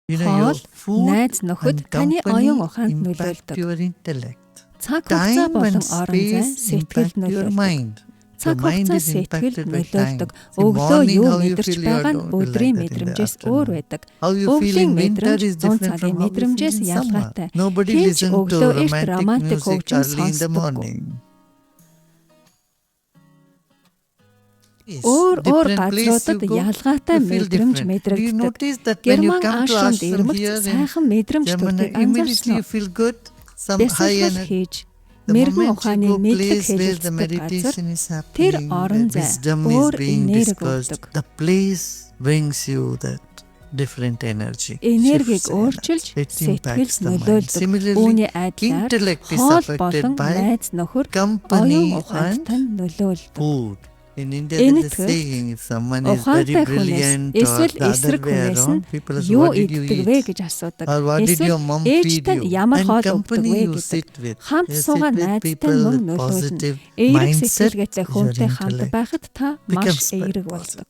Хоол, найз нөхөд таны оюун ухаанд нөлөөлдөг. Цаг хугацаа болон орон зай сэтгэл нөлөөлдөг. Цаг хугацаа сэтгэл нөлөөлдөг. Өглөө юу мэдэрч байгаа нь өдрийн мэдрэмжээс өөр байдаг. Өвлийн мэдрэмж зун цагийн мэдрэмжээс ялгаатай. Хинч өглөө эрт романтик хөгжим сонсдоггүй. Өөр газруудад ялгаатай мэдрэмж мэдрэгддэг. Герман аашранд ирмэгц сайхан мэдрэмж төрдөг анзаарсан. Бясалгал хийж мэрэгэн ухааны мэдлэг хэлэлцдэг газар тэр орон зай өөр энерги өгдөг. Энергийг өөрчилж сэтгэл нөлөөлдөг. Үүний адилаар хоол болон найз нөхөр оюун ухаанд нөлөөлдөг. Энэ ухаантай хүнээс эсвэл эсрэг хүнээс нь юу иддэг вэ гэж асуудаг. Эсвэл ээж тань ямар хоол өгдөг вэ гэдэг. Хамт суугаа найзтай мөн нөлөөлнө. Эерэг сэтгэлгээтэй хүнтэй хамт байхад та маш эерэг болдог.